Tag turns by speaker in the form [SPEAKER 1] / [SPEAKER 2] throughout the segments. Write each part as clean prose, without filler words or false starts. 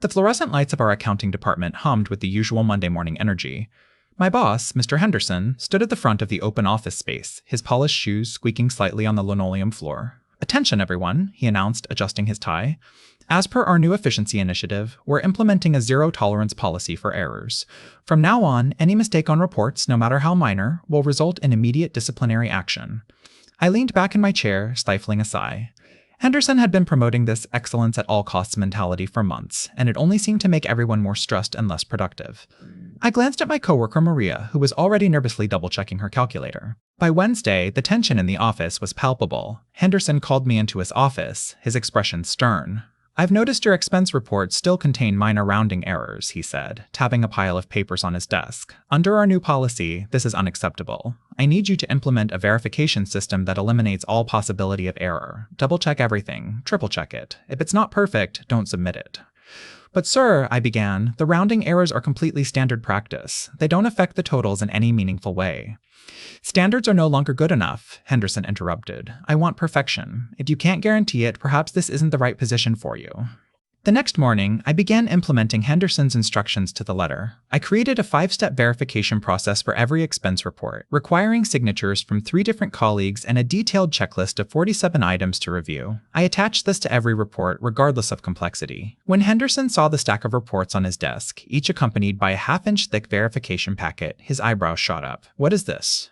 [SPEAKER 1] The fluorescent lights of our accounting department hummed with the usual Monday morning energy. My boss, Mr. Henderson, stood at the front of the open office space, his polished shoes squeaking slightly on the linoleum floor. "Attention, everyone," he announced, adjusting his tie. "As per our new efficiency initiative, we're implementing a zero-tolerance policy for errors. From now on, any mistake on reports, no matter how minor, will result in immediate disciplinary action." I leaned back in my chair, stifling a sigh. Henderson had been promoting this excellence at all costs mentality for months, and it only seemed to make everyone more stressed and less productive. I glanced at my coworker Maria, who was already nervously double-checking her calculator. By Wednesday, the tension in the office was palpable. Henderson called me into his office, his expression stern. "I've noticed your expense reports still contain minor rounding errors," he said, tapping a pile of papers on his desk. "Under our new policy, this is unacceptable. I need you to implement a verification system that eliminates all possibility of error. Double-check everything, triple-check it. If it's not perfect, don't submit it." "But sir," I began, "the rounding errors are completely standard practice. They don't affect the totals in any meaningful way." "Standards are no longer good enough," Henderson interrupted. "I want perfection. If you can't guarantee it, perhaps this isn't the right position for you." The next morning, I began implementing Henderson's instructions to the letter. I created a 5-step verification process for every expense report, requiring signatures from 3 different colleagues and a detailed checklist of 47 items to review. I attached this to every report, regardless of complexity. When Henderson saw the stack of reports on his desk, each accompanied by a half-inch thick verification packet, his eyebrows shot up. "What is this?"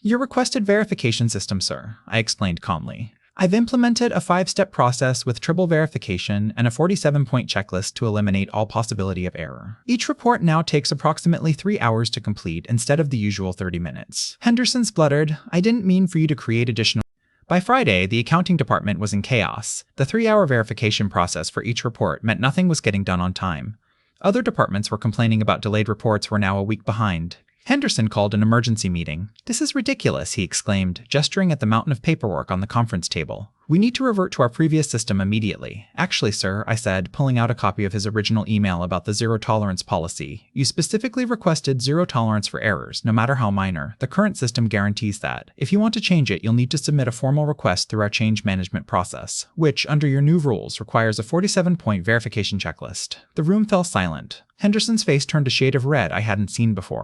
[SPEAKER 1] "Your requested verification system, sir," I explained calmly. "I've implemented a 5-step process with triple verification and a 47-point checklist to eliminate all possibility of error. Each report now takes approximately 3 hours to complete instead of the usual 30 minutes. Henderson spluttered, "I didn't mean for you to create additional..." By Friday, the accounting department was in chaos. The 3-hour verification process for each report meant nothing was getting done on time. Other departments were complaining about delayed reports were now a week behind. Henderson called an emergency meeting. "This is ridiculous," he exclaimed, gesturing at the mountain of paperwork on the conference table. "We need to revert to our previous system immediately." "Actually, sir," I said, pulling out a copy of his original email about the zero-tolerance policy, "you specifically requested zero tolerance for errors, no matter how minor. The current system guarantees that. If you want to change it, you'll need to submit a formal request through our change management process, which, under your new rules, requires a 47-point verification checklist." The room fell silent. Henderson's face turned a shade of red I hadn't seen before.